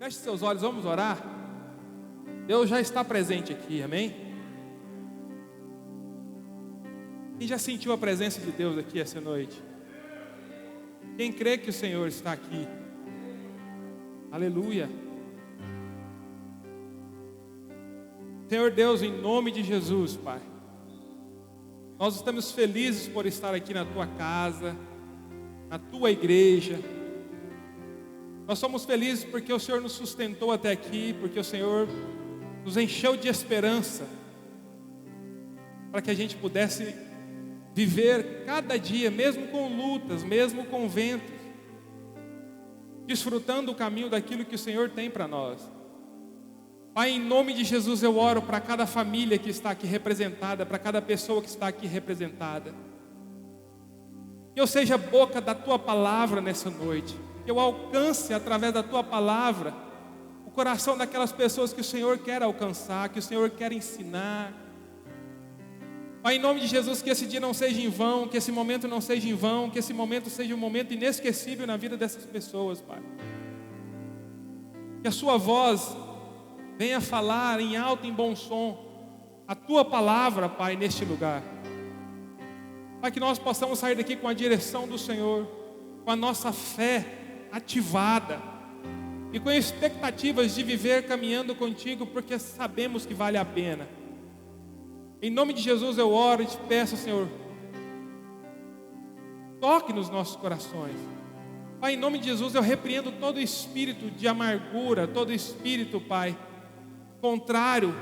Feche seus olhos, vamos orar. Deus já está presente aqui, amém? Quem já sentiu a presença de Deus aqui essa noite? Quem crê que o Senhor está aqui? Aleluia. Senhor Deus, em nome de Jesus, Pai, nós estamos felizes por estar aqui na Tua casa, na Tua igreja. Nós somos felizes porque o Senhor nos sustentou até aqui, porque o Senhor nos encheu de esperança, para que a gente pudesse viver cada dia, mesmo com lutas, mesmo com ventos, desfrutando o caminho daquilo que o Senhor tem para nós. Pai, em nome de Jesus eu oro para cada família que está aqui representada, para cada pessoa que está aqui representada. Que eu seja a boca da Tua palavra nessa noite, que eu alcance através da Tua palavra o coração daquelas pessoas que o Senhor quer alcançar, que o Senhor quer ensinar. Pai, em nome de Jesus, que esse dia não seja em vão, que esse momento não seja em vão, que esse momento seja um momento inesquecível na vida dessas pessoas, Pai. Que a Sua voz venha falar em alto e em bom som a Tua palavra, Pai, neste lugar. Pai, que nós possamos sair daqui com a direção do Senhor, com a nossa fé ativada e com expectativas de viver caminhando contigo, porque sabemos que vale a pena. Em nome de Jesus eu oro e te peço, Senhor, toque nos nossos corações. Pai, em nome de Jesus eu repreendo todo espírito de amargura, todo espírito, Pai, contrário,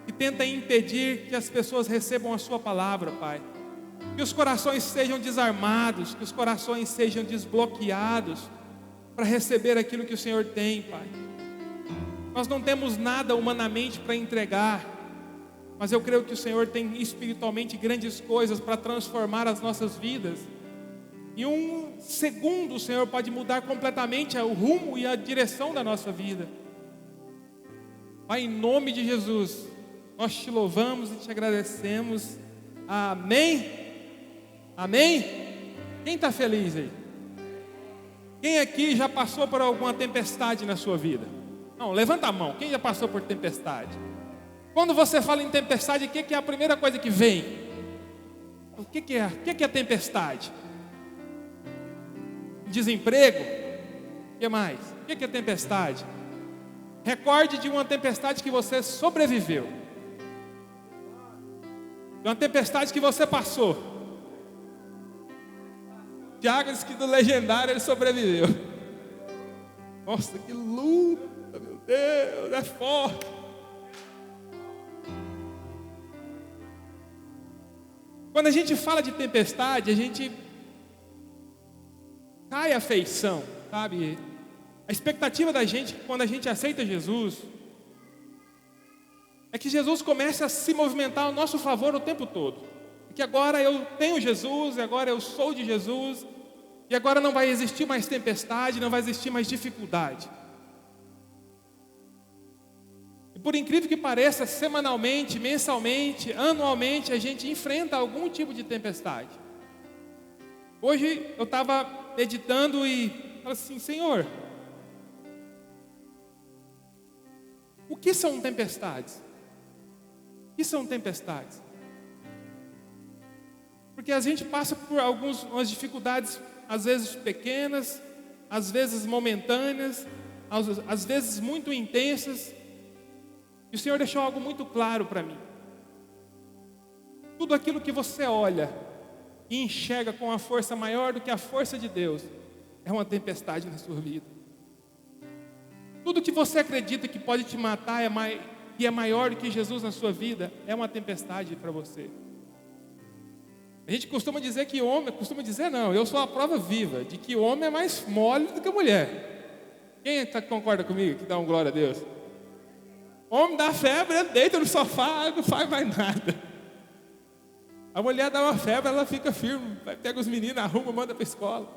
que tenta impedir que as pessoas recebam a Sua palavra, Pai. Que os corações sejam desarmados, que os corações sejam desbloqueados para receber aquilo que o Senhor tem, Pai. Nós não temos nada humanamente para entregar, mas eu creio que o Senhor tem espiritualmente grandes coisas para transformar as nossas vidas. Em um segundo o Senhor pode mudar completamente o rumo e a direção da nossa vida. Pai, em nome de Jesus, nós te louvamos e te agradecemos. Amém? Amém? Quem está feliz aí? Quem aqui já passou por alguma tempestade na sua vida? Não, levanta a mão. Quem já passou por tempestade? Quando você fala em tempestade, o que é a primeira coisa que vem? O que é? O que é tempestade? Desemprego? O que mais? O que é tempestade? Recorde de uma tempestade que você sobreviveu. De uma tempestade que você passou. Tiago disse que do legendário ele sobreviveu. Nossa, que luta, meu Deus, é forte. Quando a gente fala de tempestade, a gente cai a feição, sabe? A expectativa da gente, quando a gente aceita Jesus, é que Jesus comece a se movimentar ao nosso favor o tempo todo. Que agora eu tenho Jesus, agora eu sou de Jesus, e agora não vai existir mais tempestade, não vai existir mais dificuldade. E por incrível que pareça, semanalmente, mensalmente, anualmente, a gente enfrenta algum tipo de tempestade. Hoje eu estava meditando e falei assim: Senhor, o que são tempestades? O que são tempestades? Porque a gente passa por algumas dificuldades, às vezes pequenas, às vezes momentâneas, às vezes muito intensas. E o Senhor deixou algo muito claro para mim. Tudo aquilo que você olha e enxerga com uma força maior do que a força de Deus é uma tempestade na sua vida. Tudo que você acredita que pode te matar e é maior do que Jesus na sua vida é uma tempestade para você. A gente costuma dizer que homem, eu sou a prova viva de que homem é mais mole do que a mulher. Quem concorda comigo, que dá um glória a Deus? Homem dá febre, ele deita no sofá, não faz mais nada. A mulher dá uma febre, ela fica firme, pega os meninos, arruma, manda para a escola.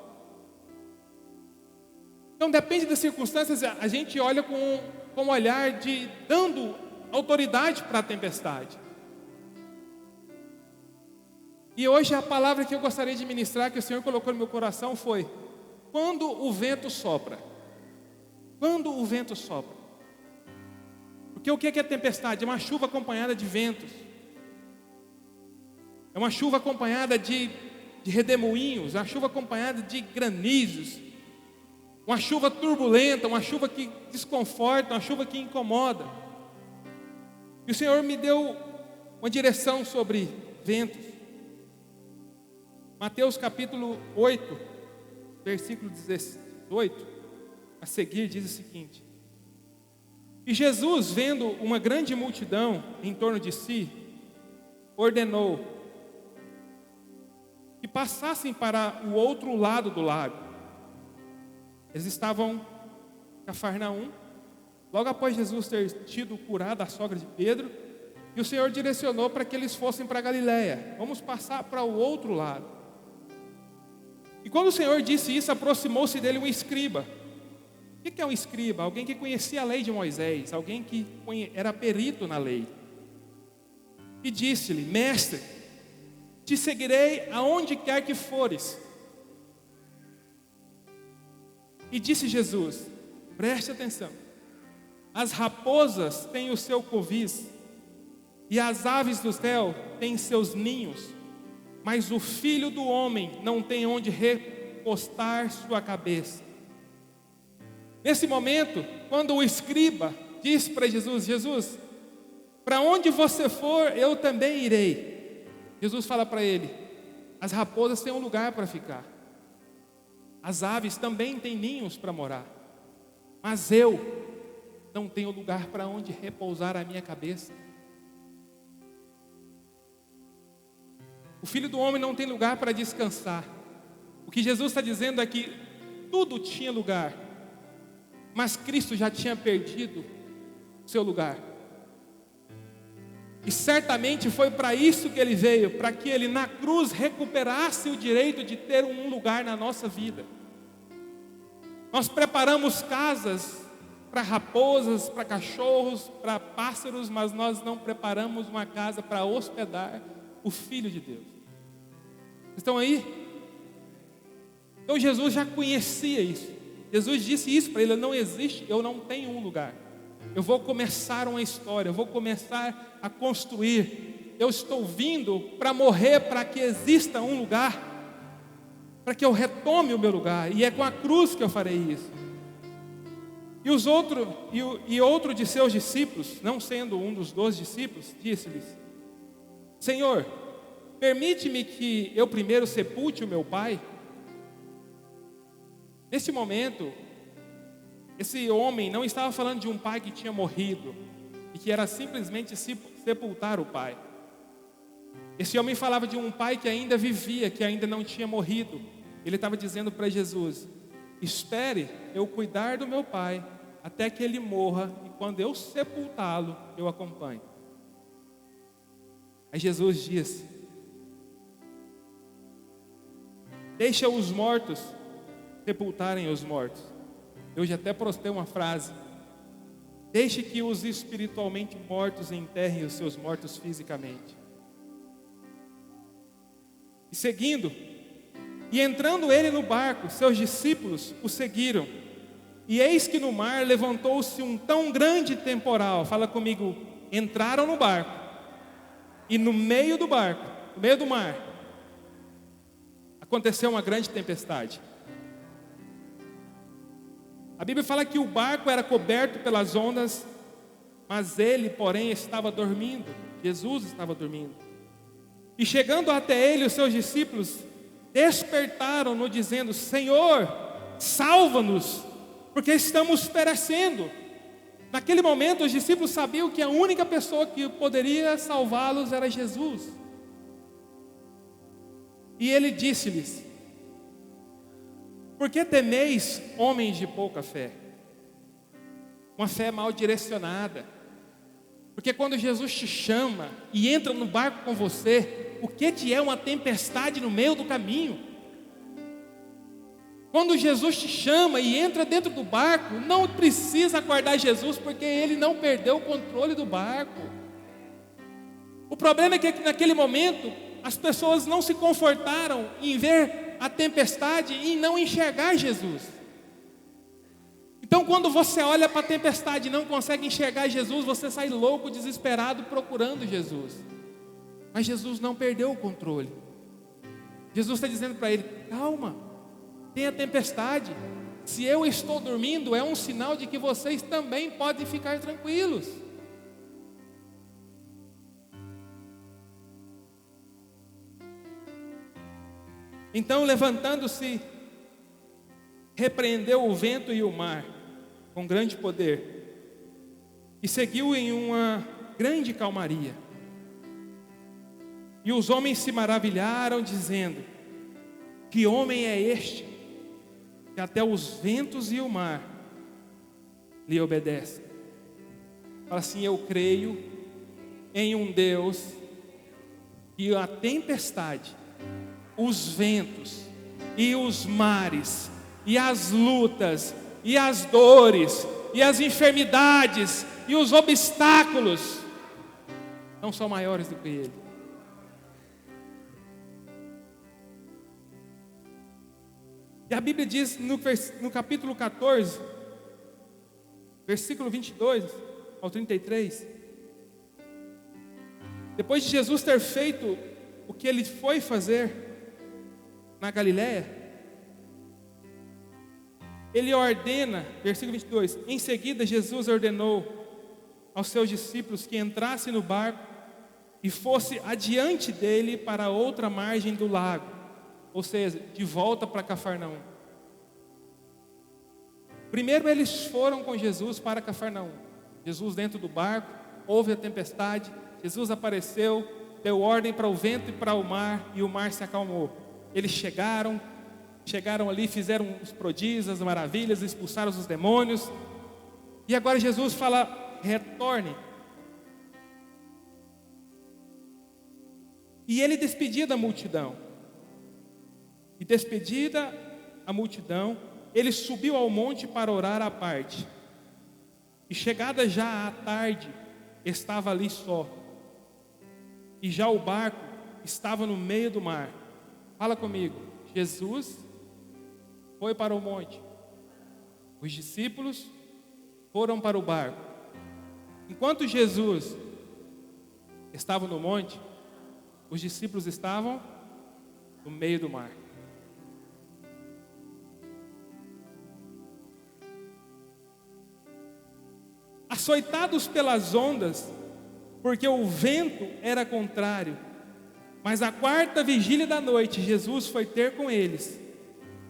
Então depende das circunstâncias, a gente olha com um olhar de dando autoridade para a tempestade. E hoje a palavra que eu gostaria de ministrar, que o Senhor colocou no meu coração foi: quando o vento sopra. Quando o vento sopra. Porque o que é tempestade? É uma chuva acompanhada de ventos. É uma chuva acompanhada de redemoinhos, uma chuva acompanhada de granizos, uma chuva turbulenta, uma chuva que desconforta, uma chuva que incomoda. E o Senhor me deu uma direção sobre ventos. Mateus capítulo 8, versículo 18, a seguir diz o seguinte: E Jesus, vendo uma grande multidão em torno de si, ordenou que passassem para o outro lado do lago. Eles estavam em Cafarnaum, logo após Jesus ter tido curado a sogra de Pedro, e o Senhor direcionou para que eles fossem para Galiléia. Vamos passar para o outro lado. E quando o Senhor disse isso, aproximou-se dele um escriba. O que é um escriba? Alguém que conhecia a lei de Moisés, alguém que era perito na lei. E disse-lhe: Mestre, te seguirei aonde quer que fores. E disse Jesus: preste atenção, as raposas têm o seu covis, e as aves do céu têm seus ninhos, mas o Filho do Homem não tem onde recostar sua cabeça. Nesse momento, quando o escriba disse para Jesus: Jesus, para onde você for, eu também irei. Jesus fala para ele: as raposas têm um lugar para ficar, as aves também têm ninhos para morar, mas eu não tenho lugar para onde repousar a minha cabeça. O Filho do Homem não tem lugar para descansar. O que Jesus está dizendo é que tudo tinha lugar, mas Cristo já tinha perdido seu lugar. E certamente foi para isso que Ele veio, para que Ele na cruz recuperasse o direito de ter um lugar na nossa vida. Nós preparamos casas para raposas, para cachorros, para pássaros, mas nós não preparamos uma casa para hospedar o Filho de Deus. Estão aí? Então Jesus já conhecia isso. Jesus disse isso para ele: não existe, eu não tenho um lugar. Eu vou começar uma história, eu vou começar a construir. Eu estou vindo para morrer, para que exista um lugar, para que eu retome o meu lugar. E é com a cruz que eu farei isso. E outro de seus discípulos, não sendo um dos 12 discípulos, disse-lhes: Senhor, permite-me que eu primeiro sepulte o meu pai. Nesse momento, esse homem não estava falando de um pai que tinha morrido e que era simplesmente sepultar o pai. Esse homem falava de um pai que ainda vivia, que ainda não tinha morrido. Ele estava dizendo para Jesus: espere eu cuidar do meu pai até que ele morra, e quando eu sepultá-lo, eu acompanho. Aí Jesus disse: deixa os mortos sepultarem os mortos. Eu já até postei uma frase: deixe que os espiritualmente mortos enterrem os seus mortos fisicamente. E seguindo, e entrando ele no barco, seus discípulos o seguiram. E eis que no mar levantou-se um tão grande temporal. Fala comigo: entraram no barco, e no meio do barco, no meio do mar, aconteceu uma grande tempestade. A Bíblia fala que o barco era coberto pelas ondas, mas ele, porém, estava dormindo. Jesus estava dormindo. E chegando até ele, os seus discípulos despertaram-no, dizendo: Senhor, salva-nos, porque estamos perecendo. Naquele momento, os discípulos sabiam que a única pessoa que poderia salvá-los era Jesus. E ele disse-lhes: por que temeis, homens de pouca fé? Uma fé mal direcionada. Porque quando Jesus te chama e entra no barco com você, o que é uma tempestade no meio do caminho? Quando Jesus te chama e entra dentro do barco, não precisa aguardar Jesus, porque Ele não perdeu o controle do barco. O problema é que naquele momento as pessoas não se confortaram em ver a tempestade e não enxergar Jesus. Então, quando você olha para a tempestade e não consegue enxergar Jesus, você sai louco, desesperado, procurando Jesus. Mas Jesus não perdeu o controle. Jesus está dizendo para ele: calma, tem a tempestade. Se eu estou dormindo, é um sinal de que vocês também podem ficar tranquilos. Então, levantando-se, repreendeu o vento e o mar com grande poder, e seguiu em uma grande calmaria. E os homens se maravilharam, dizendo: que homem é este, que até os ventos e o mar lhe obedecem? Fala assim: eu creio em um Deus que a tempestade, os ventos e os mares e as lutas e as dores e as enfermidades e os obstáculos não são maiores do que Ele. E a Bíblia diz no capítulo 14, versículo 22 ao 33, depois de Jesus ter feito o que Ele foi fazer na Galileia, Ele ordena, versículo 22, em seguida Jesus ordenou aos seus discípulos que entrassem no barco e fosse adiante dele para outra margem do lago, ou seja, de volta para Cafarnaum. Primeiro eles foram com Jesus para Cafarnaum. Jesus dentro do barco, houve a tempestade, Jesus apareceu, deu ordem para o vento e para o mar, e o mar se acalmou. Eles chegaram ali, fizeram os prodígios, as maravilhas, expulsaram os demônios. E agora Jesus fala: retorne. E ele despedia da multidão. E despedida a multidão, ele subiu ao monte para orar à parte. E chegada já à tarde, estava ali só. E já o barco estava no meio do mar. Fala comigo. Jesus foi para o monte. Os discípulos foram para o barco. Enquanto Jesus estava no monte, os discípulos estavam no meio do mar. Açoitados pelas ondas, porque o vento era contrário. Mas à quarta vigília da noite, Jesus foi ter com eles,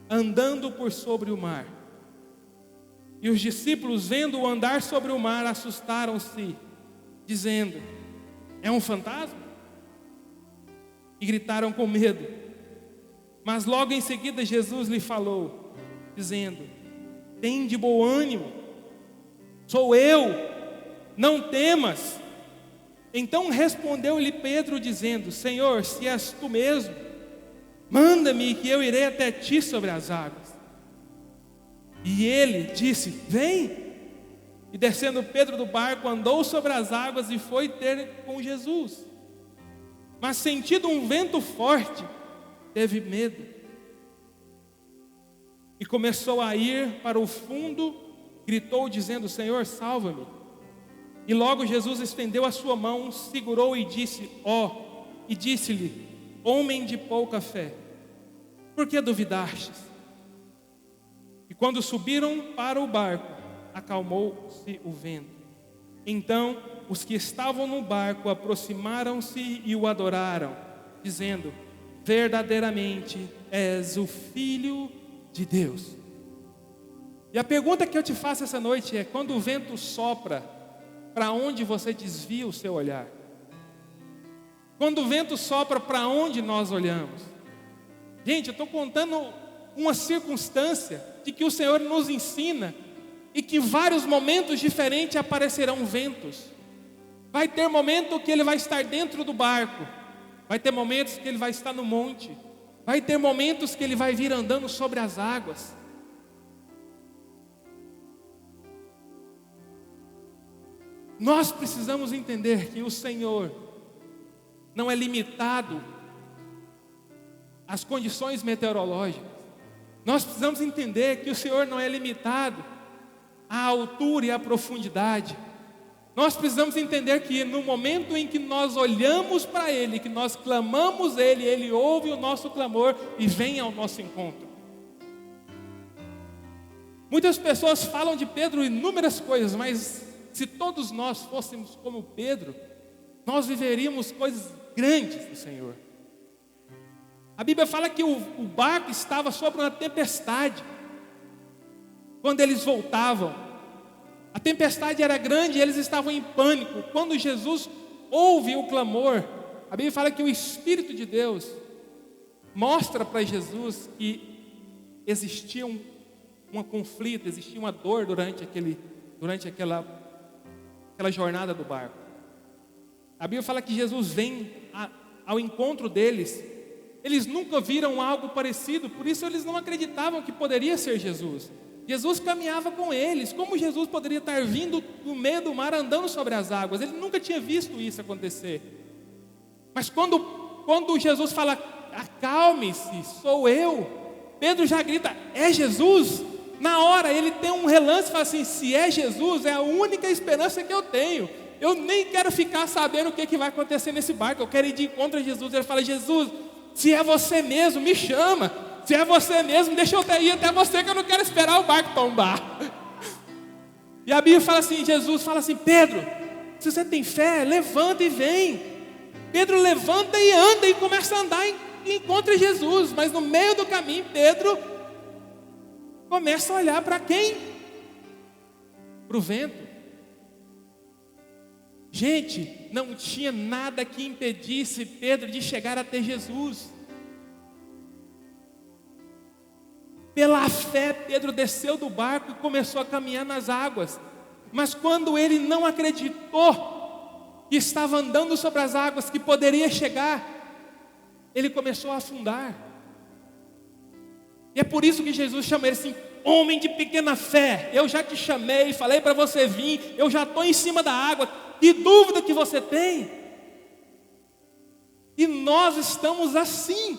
andando por sobre o mar. E os discípulos, vendo-o andar sobre o mar, assustaram-se, dizendo: é um fantasma? E gritaram com medo. Mas logo em seguida Jesus lhe falou, dizendo: tende bom ânimo, sou eu, não temas. Então respondeu-lhe Pedro, dizendo: Senhor, se és tu mesmo, manda-me que eu irei até ti sobre as águas. E ele disse: vem. E descendo Pedro do barco, andou sobre as águas e foi ter com Jesus. Mas sentindo um vento forte, teve medo. E começou a ir para o fundo, gritou dizendo: Senhor, salva-me. E logo Jesus estendeu a sua mão, segurou e disse: e disse-lhe: homem de pouca fé, por que duvidastes? E quando subiram para o barco, acalmou-se o vento. Então os que estavam no barco aproximaram-se e o adoraram, dizendo: verdadeiramente és o Filho de Deus. E a pergunta que eu te faço essa noite é: quando o vento sopra, para onde você desvia o seu olhar? Quando o vento sopra, para onde nós olhamos? Gente, eu estou contando uma circunstância de que o Senhor nos ensina, e que em vários momentos diferentes aparecerão ventos. Vai ter momento que Ele vai estar dentro do barco, vai ter momentos que Ele vai estar no monte, vai ter momentos que Ele vai vir andando sobre as águas. Nós precisamos entender que o Senhor não é limitado às condições meteorológicas. Nós precisamos entender que o Senhor não é limitado a altura e a profundidade. Nós precisamos entender que no momento em que nós olhamos para Ele, que nós clamamos Ele, Ele ouve o nosso clamor e vem ao nosso encontro. Muitas pessoas falam de Pedro inúmeras coisas, mas se todos nós fôssemos como Pedro, nós viveríamos coisas grandes do Senhor. A Bíblia fala que o barco estava sob uma tempestade. Quando eles voltavam, a tempestade era grande e eles estavam em pânico. Quando Jesus ouve o clamor, a Bíblia fala que o Espírito de Deus mostra para Jesus que existia um conflito, existia uma dor durante aquela jornada do barco. A Bíblia fala que Jesus vem ao encontro deles. Eles nunca viram algo parecido, por isso eles não acreditavam que poderia ser Jesus. Jesus caminhava com eles. Como Jesus poderia estar vindo no meio do mar andando sobre as águas? Ele nunca tinha visto isso acontecer. Mas quando Jesus fala, acalme-se, sou eu, Pedro já grita, é Jesus? Na hora ele tem um relance e fala assim, se é Jesus, é a única esperança que eu tenho. Eu nem quero ficar sabendo o que vai acontecer nesse barco, eu quero ir de encontro a Jesus. Ele fala, Jesus, se é você mesmo, me chama. Se é você mesmo, deixa eu ir até você, que eu não quero esperar o barco tombar. E a Bíblia fala assim, Jesus fala assim, Pedro, se você tem fé, levanta e vem. Pedro levanta e anda e começa a andar e encontra Jesus. Mas no meio do caminho, Pedro começa a olhar para quem? Para o vento. Gente, não tinha nada que impedisse Pedro de chegar até Jesus. Pela fé, Pedro desceu do barco e começou a caminhar nas águas. Mas quando ele não acreditou que estava andando sobre as águas, que poderia chegar, ele começou a afundar. E é por isso que Jesus chama ele assim, homem de pequena fé. Eu já te chamei, falei para você vir, eu já estou em cima da água. Que dúvida que você tem? E nós estamos assim.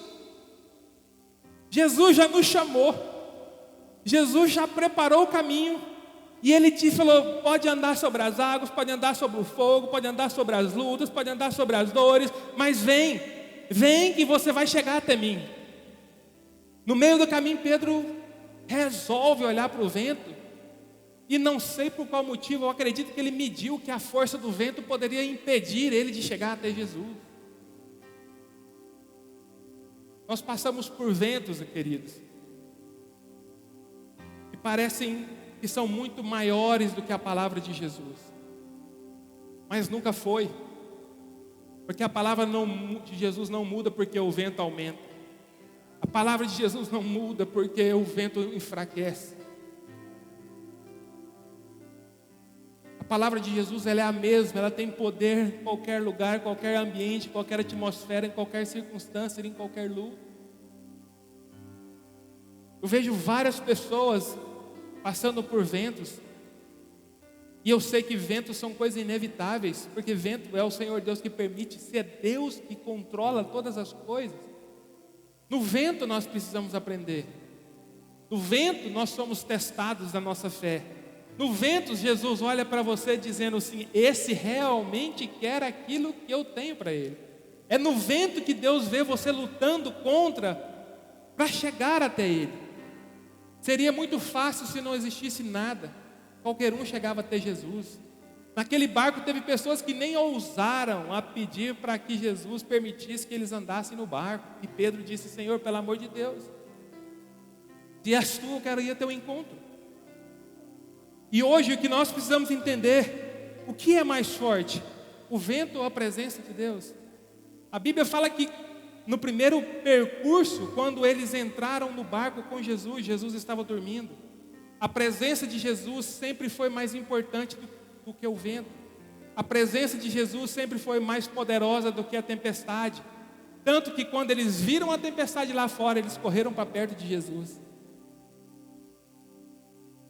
Jesus já nos chamou, Jesus já preparou o caminho, e Ele te falou, pode andar sobre as águas, pode andar sobre o fogo, pode andar sobre as lutas, pode andar sobre as dores, mas vem que você vai chegar até mim. No meio do caminho, Pedro resolve olhar para o vento, e não sei por qual motivo, eu acredito que ele mediu que a força do vento poderia impedir ele de chegar até Jesus. Nós passamos por ventos, queridos, que parecem que são muito maiores do que a palavra de Jesus. Mas nunca foi. Porque a palavra de Jesus não muda porque o vento aumenta. A palavra de Jesus não muda porque o vento enfraquece. A palavra de Jesus, ela é a mesma, ela tem poder em qualquer lugar, qualquer ambiente, qualquer atmosfera, em qualquer circunstância, em qualquer luta. Eu vejo várias pessoas passando por ventos, e eu sei que ventos são coisas inevitáveis, porque vento é o Senhor Deus que permite, se é Deus que controla todas as coisas. No vento nós precisamos aprender. No vento nós somos testados na nossa fé. No vento, Jesus olha para você dizendo assim, esse realmente quer aquilo que eu tenho para ele. É no vento que Deus vê você lutando contra, para chegar até ele. Seria muito fácil se não existisse nada. Qualquer um chegava até Jesus. Naquele barco teve pessoas que nem ousaram a pedir para que Jesus permitisse que eles andassem no barco. E Pedro disse, Senhor, pelo amor de Deus, se és tu, eu quero ir até o encontro. E hoje o que nós precisamos entender, o que é mais forte, o vento ou a presença de Deus? A Bíblia fala que no primeiro percurso, quando eles entraram no barco com Jesus, Jesus estava dormindo. A presença de Jesus sempre foi mais importante do que o vento. A presença de Jesus sempre foi mais poderosa do que a tempestade. Tanto que quando eles viram a tempestade lá fora, eles correram para perto de Jesus.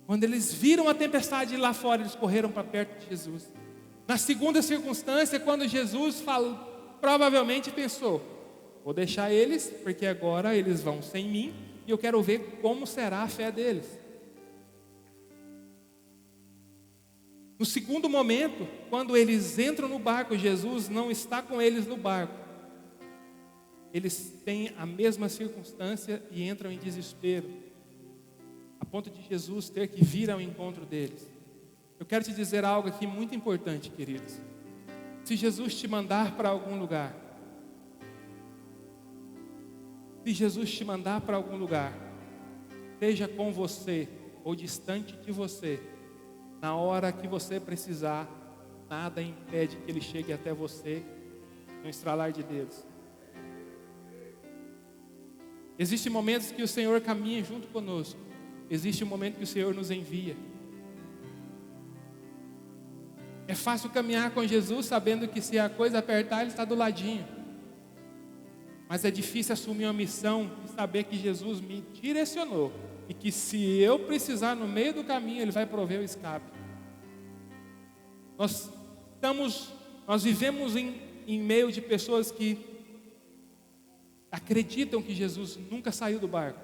Quando eles viram a tempestade lá fora, eles correram para perto de Jesus. Na segunda circunstância, quando Jesus provavelmente pensou, vou deixar eles, porque agora eles vão sem mim, e eu quero ver como será a fé deles. No segundo momento, quando eles entram no barco, Jesus não está com eles no barco. Eles têm a mesma circunstância e entram em desespero, a ponto de Jesus ter que vir ao encontro deles. Eu quero te dizer algo aqui muito importante, queridos. Se Jesus te mandar para algum lugar, seja com você ou distante de você, na hora que você precisar, nada impede que Ele chegue até você no estralar de dedos. Existem momentos que o Senhor caminha junto conosco. Existe um momento que o Senhor nos envia. É fácil caminhar com Jesus sabendo que se a coisa apertar, Ele está do ladinho. Mas é difícil assumir uma missão e saber que Jesus me direcionou. E que se eu precisar no meio do caminho, Ele vai prover o escape. Nós vivemos em meio de pessoas que acreditam que Jesus nunca saiu do barco,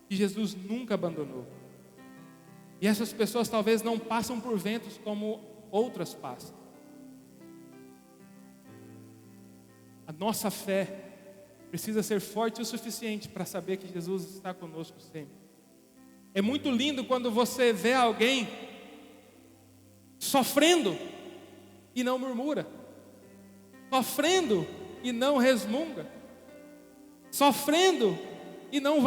que Jesus nunca abandonou. E essas pessoas talvez não passam por ventos como outras passam. A nossa fé precisa ser forte o suficiente para saber que Jesus está conosco sempre. É muito lindo quando você vê alguém sofrendo e não murmura, sofrendo e não resmunga, sofrendo e não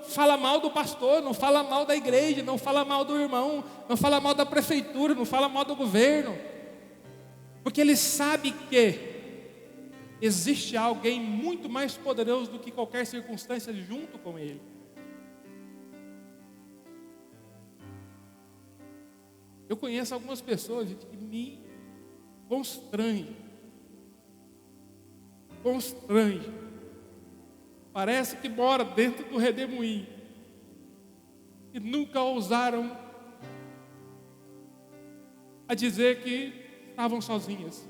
fala mal do pastor, não fala mal da igreja, não fala mal do irmão, não fala mal da prefeitura, não fala mal do governo, porque ele sabe que existe alguém muito mais poderoso do que qualquer circunstância junto com ele. Eu conheço algumas pessoas, gente, que me constrangem. Parece que mora dentro do redemoinho. E nunca ousaram a dizer que estavam sozinhas.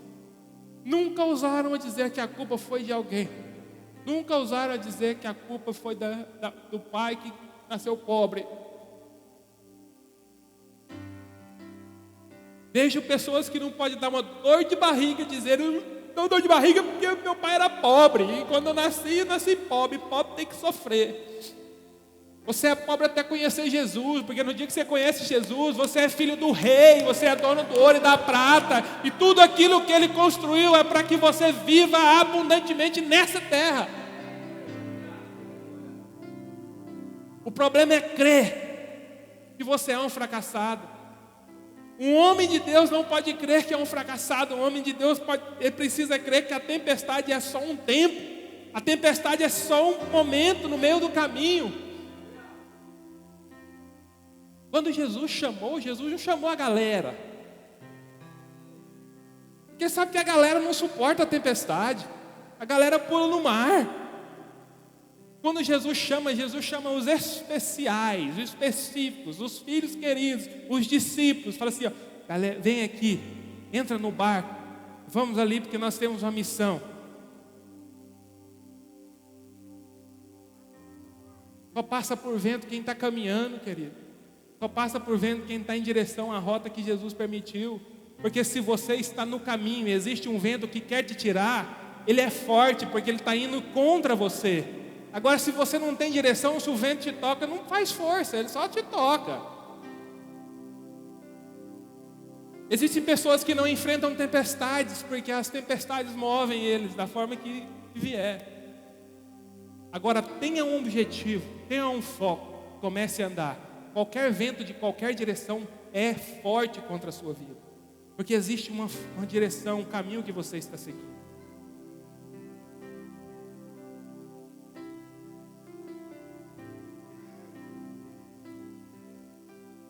Nunca ousaram a dizer que a culpa foi de alguém. Nunca ousaram a dizer que a culpa foi do pai que nasceu pobre. Vejo pessoas que não podem dar uma dor de barriga, dizer, não dor de barriga porque meu pai era pobre. E quando eu nasci pobre. Pobre tem que sofrer. Você é pobre até conhecer Jesus, porque no dia que você conhece Jesus, você é filho do rei, você é dono do ouro e da prata, e tudo aquilo que Ele construiu é para que você viva abundantemente nessa terra. O problema é crer que você é um fracassado. Um homem de Deus não pode crer que é um fracassado. Um homem de Deus ele precisa crer que a tempestade é só um tempo, a tempestade é só um momento no meio do caminho. Quando Jesus não chamou a galera, porque sabe que a galera não suporta a tempestade, a galera pula no mar. Quando Jesus chama os especiais, os específicos, os filhos queridos, os discípulos. Fala assim, ó, galera, vem aqui, entra no barco, vamos ali porque nós temos uma missão. Só passa por vento quem está caminhando, querido. Só passa por vento quem está em direção à rota que Jesus permitiu. Porque se você está no caminho e existe um vento que quer te tirar, ele é forte porque ele está indo contra você. Agora, se você não tem direção, se o vento te toca, não faz força, ele só te toca. Existem pessoas que não enfrentam tempestades, porque as tempestades movem eles da forma que vier. Agora, tenha um objetivo, tenha um foco, comece a andar. Qualquer vento de qualquer direção é forte contra a sua vida, porque existe uma direção, um caminho que você está seguindo.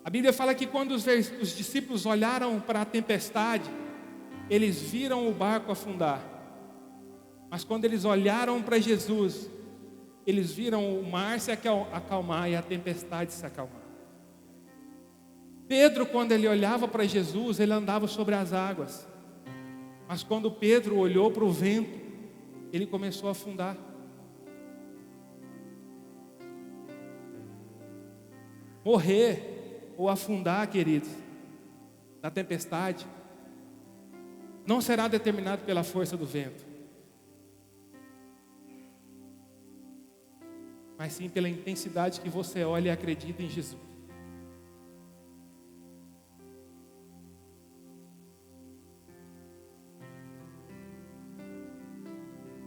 A Bíblia fala que quando os discípulos olharam para a tempestade, eles viram o barco afundar. Mas quando eles olharam para Jesus, eles viram o mar se acalmar e a tempestade se acalmar. Pedro, quando ele olhava para Jesus, ele andava sobre as águas. Mas quando Pedro olhou para o vento, ele começou a afundar. Morrer ou afundar, queridos, da tempestade não será determinado pela força do vento, mas sim pela intensidade que você olha e acredita em Jesus.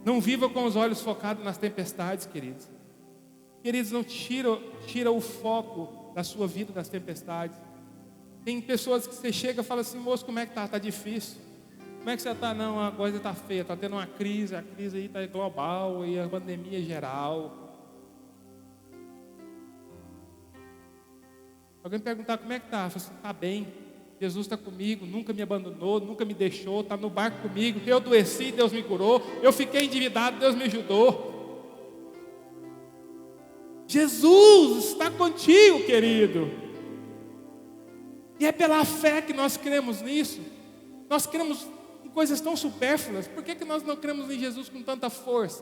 Não viva com os olhos focados nas tempestades, queridos. Queridos, não tira o foco da sua vida das tempestades. Tem pessoas que você chega e fala assim: moço, como é que tá? Tá difícil. Como é que você tá? Não, a coisa tá feia, tá tendo uma crise, a crise aí tá global e a pandemia é geral. Alguém perguntar como é que tá? Eu falo assim: tá bem, Jesus está comigo, nunca me abandonou, nunca me deixou, está no barco comigo. Eu adoeci, Deus me curou. Eu fiquei endividado, Deus me ajudou. Jesus está contigo, querido. E é pela fé que nós cremos nisso. Nós cremos em coisas tão supérfluas. Por que nós não cremos em Jesus com tanta força?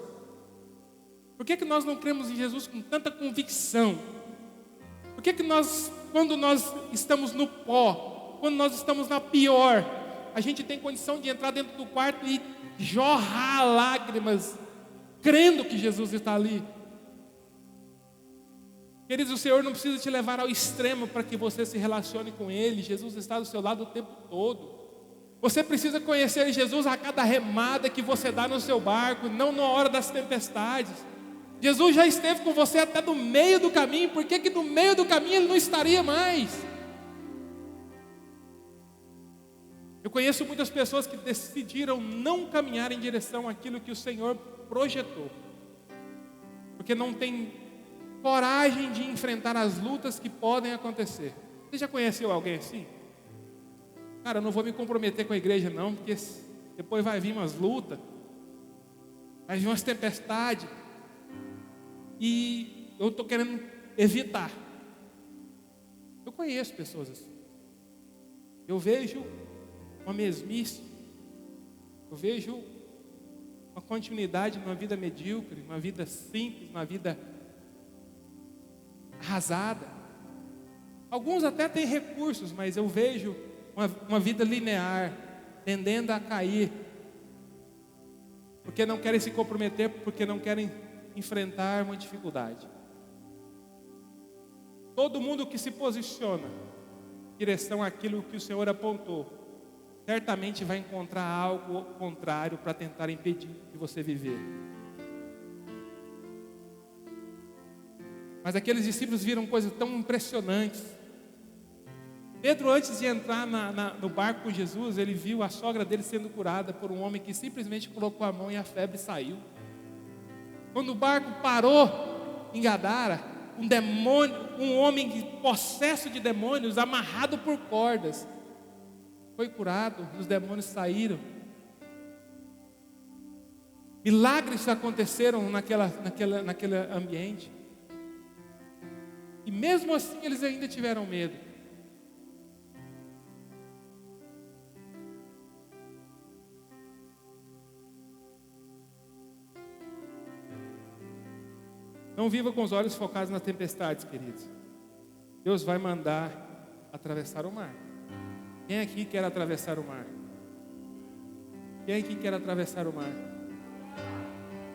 Por que nós não cremos em Jesus com tanta convicção? Por que nós, quando nós estamos no pó, quando nós estamos na pior, a gente tem condição de entrar dentro do quarto e jorrar lágrimas, crendo que Jesus está ali? Queridos, o Senhor não precisa te levar ao extremo para que você se relacione com Ele. Jesus está do seu lado o tempo todo. Você precisa conhecer Jesus a cada remada que você dá no seu barco, não na hora das tempestades. Jesus já esteve com você até no meio do caminho. Por que no meio do caminho Ele não estaria mais? Eu conheço muitas pessoas que decidiram não caminhar em direção àquilo que o Senhor projetou, porque não tem coragem de enfrentar as lutas que podem acontecer. Você já conheceu alguém assim? Cara, eu não vou me comprometer com a igreja não, porque depois vai vir umas lutas, vai vir umas tempestades, e eu estou querendo evitar. Eu conheço pessoas assim. Eu vejo uma mesmice, eu vejo uma continuidade numa vida medíocre, uma vida simples, uma vida arrasada. Alguns até têm recursos, mas eu vejo uma vida linear, tendendo a cair, porque não querem se comprometer, porque não querem enfrentar uma dificuldade. Todo mundo que se posiciona em direção àquilo que o Senhor apontou, certamente vai encontrar algo contrário para tentar impedir de você viver. Mas aqueles discípulos viram coisas tão impressionantes. Pedro, antes de entrar no barco com Jesus, ele viu a sogra dele sendo curada por um homem que simplesmente colocou a mão e a febre saiu. Quando o barco parou em Gadara, um homem possesso de demônios, amarrado por cordas, foi curado, os demônios saíram. Milagres aconteceram naquele ambiente. E mesmo assim eles ainda tiveram medo. Não viva com os olhos focados nas tempestades, queridos. Deus vai mandar atravessar o mar. Quem aqui quer atravessar o mar? Quem aqui quer atravessar o mar?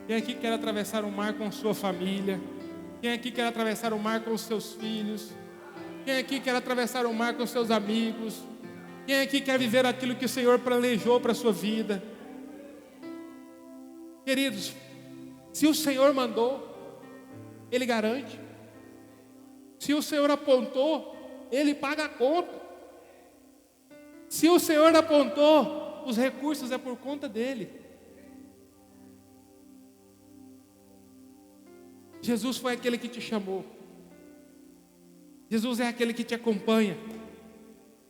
Quem aqui quer atravessar o mar com sua família? Quem aqui quer atravessar o mar com os seus filhos? Quem aqui quer atravessar o mar com seus amigos? Quem aqui quer viver aquilo que o Senhor planejou para a sua vida? Queridos, se o Senhor mandou, Ele garante. Se o Senhor apontou, Ele paga a conta. Se o Senhor apontou, os recursos é por conta dEle. Jesus foi aquele que te chamou. Jesus é aquele que te acompanha.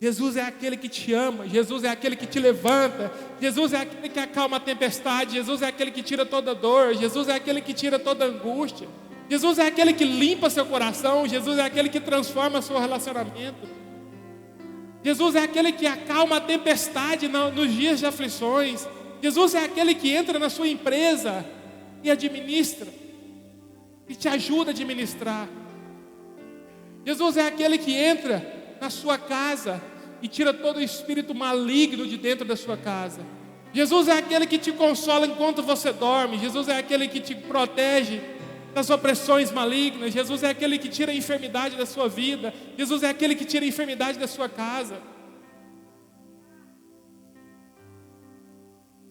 Jesus é aquele que te ama. Jesus é aquele que te levanta. Jesus é aquele que acalma a tempestade. Jesus é aquele que tira toda dor. Jesus é aquele que tira toda angústia. Jesus é aquele que limpa seu coração. Jesus é aquele que transforma seu relacionamento. Jesus é aquele que acalma a tempestade nos dias de aflições. Jesus é aquele que entra na sua empresa e administra, e te ajuda a administrar. Jesus é aquele que entra na sua casa e tira todo o espírito maligno de dentro da sua casa. Jesus é aquele que te consola enquanto você dorme. Jesus é aquele que te protege das opressões malignas. Jesus é aquele que tira a enfermidade da sua vida. Jesus é aquele que tira a enfermidade da sua casa.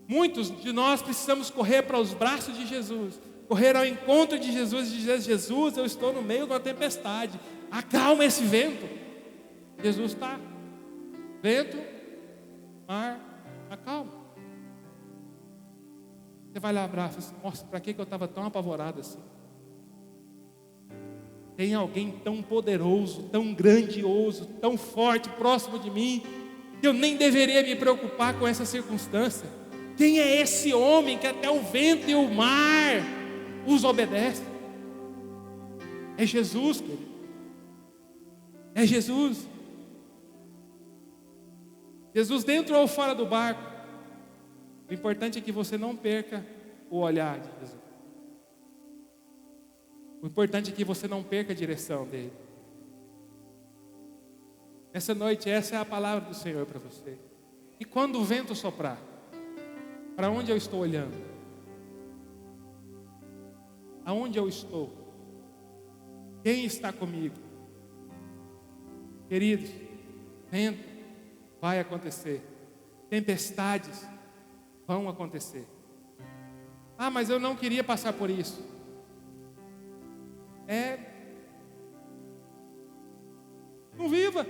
Muitos de nós precisamos correr para os braços de Jesus, correr ao encontro de Jesus e dizer: Jesus, eu estou no meio de uma tempestade, acalma esse vento. Jesus está: vento, mar, acalma. Você vai lá abraçar e fala assim: nossa, para que eu estava tão apavorado assim? Tem alguém tão poderoso, tão grandioso, tão forte próximo de mim, que eu nem deveria me preocupar com essa circunstância. Quem é esse homem que até o vento e o mar os obedecem? É Jesus, querido. É Jesus. Jesus dentro ou fora do barco. O importante é que você não perca o olhar de Jesus. O importante é que você não perca a direção dele. Essa noite, essa é a palavra do Senhor para você. E quando o vento soprar, para onde eu estou olhando? Aonde eu estou? Quem está comigo? Queridos, vento vai acontecer. Tempestades vão acontecer. Ah, mas eu não queria passar por isso. Não viva.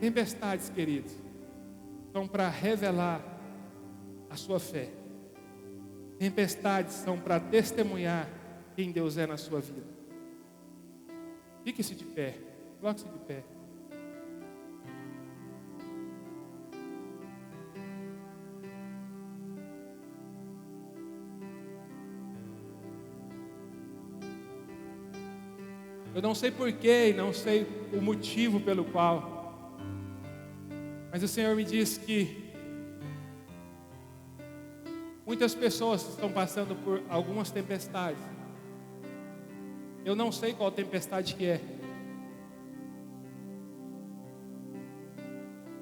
Tempestades, queridos, são para revelar a sua fé. Tempestades são para testemunhar quem Deus é na sua vida. Fique-se de pé. Coloque-se de pé. Eu não sei porquê e não sei o motivo pelo qual, mas o Senhor me disse que muitas pessoas estão passando por algumas tempestades. Eu não sei qual tempestade que é.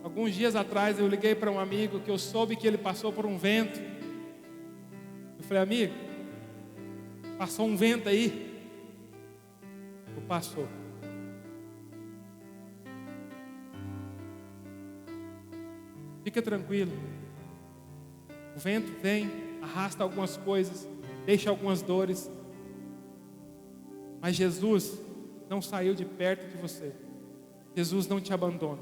Alguns dias atrás eu liguei para um amigo que eu soube que ele passou por um vento. Eu falei: amigo, passou um vento aí? Eu: passou. Fica tranquilo. O vento vem, arrasta algumas coisas, deixa algumas dores. Mas Jesus não saiu de perto de você. Jesus não te abandona.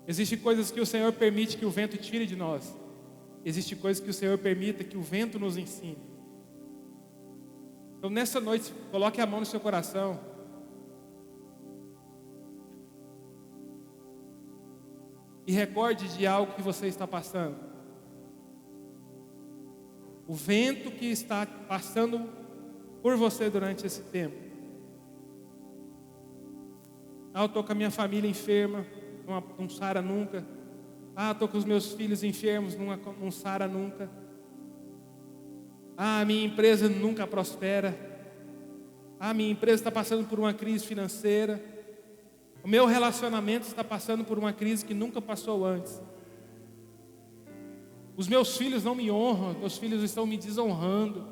Existem coisas que o Senhor permite que o vento tire de nós. Existem coisas que o Senhor permita que o vento nos ensine. Então nessa noite, coloque a mão no seu coração. E recorde de algo que você está passando. O vento que está passando por você durante esse tempo. Ah, eu estou com a minha família enferma, não sara nunca. Ah, estou com os meus filhos enfermos, não sara nunca. Ah, a minha empresa nunca prospera. Ah, minha empresa está passando por uma crise financeira. O meu relacionamento está passando por uma crise que nunca passou antes. Os meus filhos não me honram, meus filhos estão me desonrando.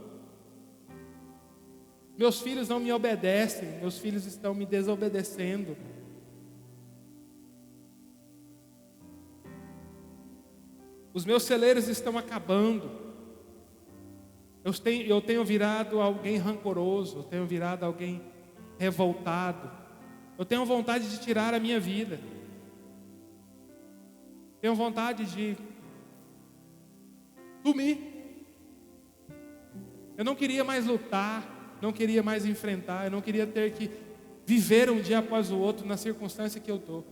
Meus filhos não me obedecem, meus filhos estão me desobedecendo. Os meus celeiros estão acabando. Eu tenho virado alguém rancoroso, eu tenho virado alguém revoltado. Eu tenho vontade de tirar a minha vida. Tenho vontade de sumir. Eu não queria mais lutar, não queria mais enfrentar, eu não queria ter que viver um dia após o outro na circunstância que eu estou.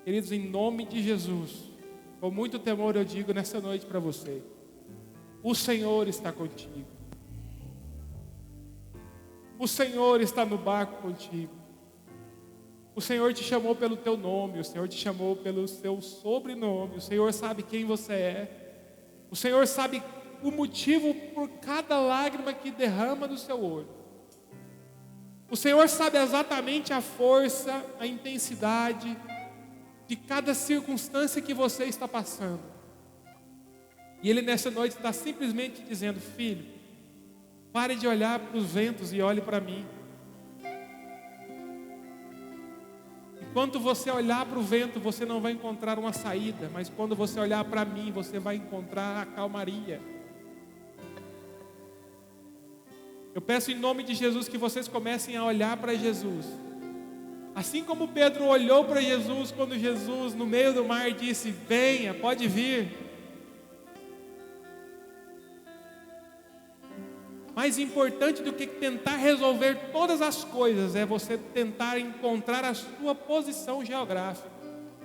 Queridos, em nome de Jesus, com muito temor eu digo nessa noite para você: o Senhor está contigo. O Senhor está no barco contigo. O Senhor te chamou pelo teu nome, o Senhor te chamou pelo seu sobrenome. O Senhor sabe quem você é. O Senhor sabe o motivo por cada lágrima que derrama do seu olho. O Senhor sabe exatamente a força, a intensidade de cada circunstância que você está passando. E Ele nessa noite está simplesmente dizendo: filho, pare de olhar para os ventos e olhe para mim. Enquanto você olhar para o vento, você não vai encontrar uma saída, mas quando você olhar para mim, você vai encontrar a calmaria. Eu peço em nome de Jesus que vocês comecem a olhar para Jesus. Assim como Pedro olhou para Jesus quando Jesus, no meio do mar, disse: venha, pode vir. Mais importante do que tentar resolver todas as coisas é você tentar encontrar a sua posição geográfica,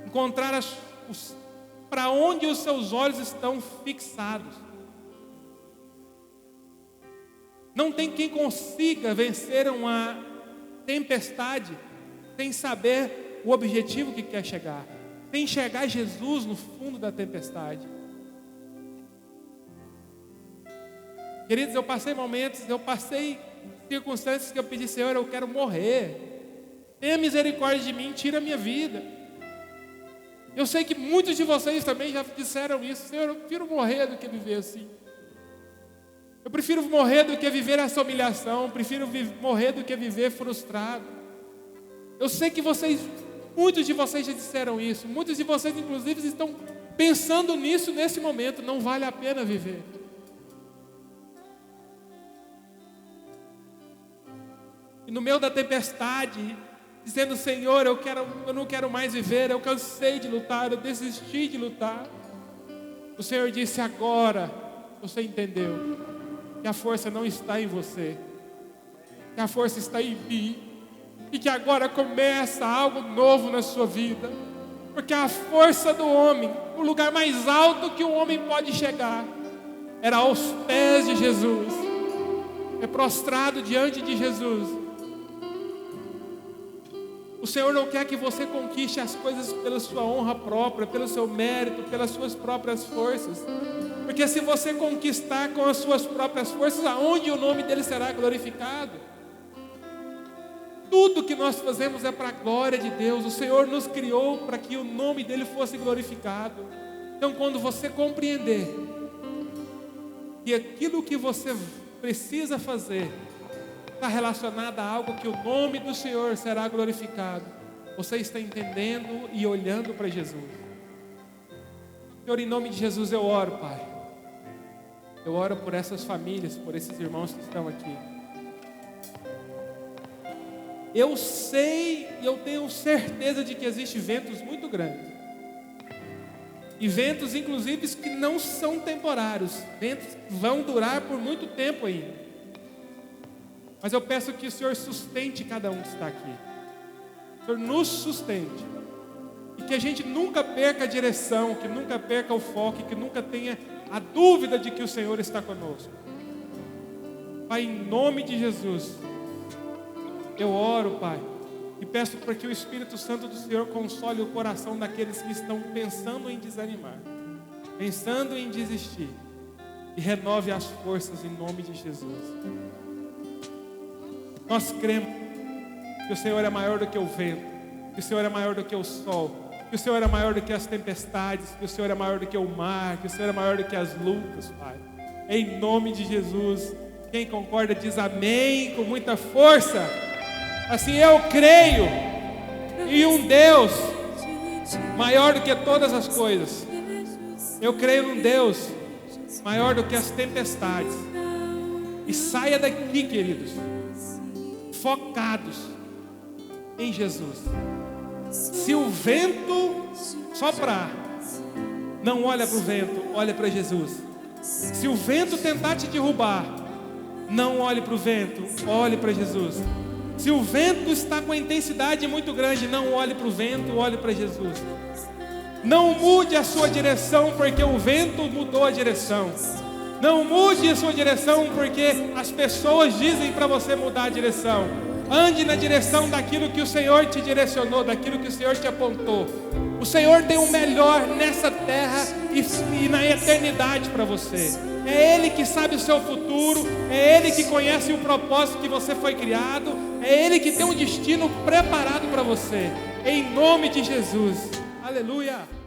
encontrar para onde os seus olhos estão fixados. Não tem quem consiga vencer uma tempestade sem saber o objetivo que quer chegar, sem enxergar Jesus no fundo da tempestade. Queridos, eu passei circunstâncias que eu pedi: Senhor, eu quero morrer, tenha misericórdia de mim, tira a minha vida. Eu sei que muitos de vocês também já disseram isso: Senhor, eu prefiro morrer do que viver assim. Eu prefiro morrer do que viver essa humilhação, prefiro morrer do que viver frustrado. Eu sei que muitos de vocês já disseram isso, muitos de vocês inclusive estão pensando nisso nesse momento. Não vale a pena viver. E no meio da tempestade, dizendo: Senhor, eu não quero mais viver, eu cansei de lutar, eu desisti de lutar. O Senhor disse: agora você entendeu que a força não está em você, que a força está em mim, e que agora começa algo novo na sua vida, porque a força do homem, o lugar mais alto que o homem pode chegar, era aos pés de Jesus, é prostrado diante de Jesus. O Senhor não quer que você conquiste as coisas pela sua honra própria, pelo seu mérito, pelas suas próprias forças. Porque se você conquistar com as suas próprias forças, aonde o nome dele será glorificado? Tudo que nós fazemos é para a glória de Deus. O Senhor nos criou para que o nome dele fosse glorificado. Então, quando você compreender que aquilo que você precisa fazer está relacionado a algo que o nome do Senhor será glorificado, você está entendendo e olhando para Jesus. Senhor, em nome de Jesus eu oro, Pai. Eu oro por essas famílias, por esses irmãos que estão aqui. Eu sei e eu tenho certeza de que existem ventos muito grandes. E ventos, inclusive, que não são temporários. Ventos que vão durar por muito tempo ainda. Mas eu peço que o Senhor sustente cada um que está aqui. O Senhor nos sustente. E que a gente nunca perca a direção, que nunca perca o foco, que nunca tenha a dúvida de que o Senhor está conosco. Pai, em nome de Jesus, eu oro, Pai, e peço para que o Espírito Santo do Senhor console o coração daqueles que estão pensando em desanimar, pensando em desistir, e renove as forças em nome de Jesus. Nós cremos que o Senhor é maior do que o vento, que o Senhor é maior do que o sol, que o Senhor é maior do que as tempestades, que o Senhor é maior do que o mar, que o Senhor é maior do que as lutas, Pai. Em nome de Jesus, quem concorda diz amém com muita força. Assim, eu creio em um Deus maior do que todas as coisas. Eu creio num Deus maior do que as tempestades. E saia daqui, queridos, focados em Jesus. Se o vento soprar, não olha para o vento, olha para Jesus. Se o vento tentar te derrubar, não olhe para o vento, olhe para Jesus. Se o vento está com a intensidade muito grande, não olhe para o vento, olhe para Jesus. Não mude a sua direção porque o vento mudou a direção. Não mude a sua direção porque as pessoas dizem para você mudar a direção. Ande na direção daquilo que o Senhor te direcionou, daquilo que o Senhor te apontou. O Senhor tem o melhor nessa terra e na eternidade para você. É Ele que sabe o seu futuro, é Ele que conhece o propósito que você foi criado, é Ele que tem um destino preparado para você. Em nome de Jesus. Aleluia.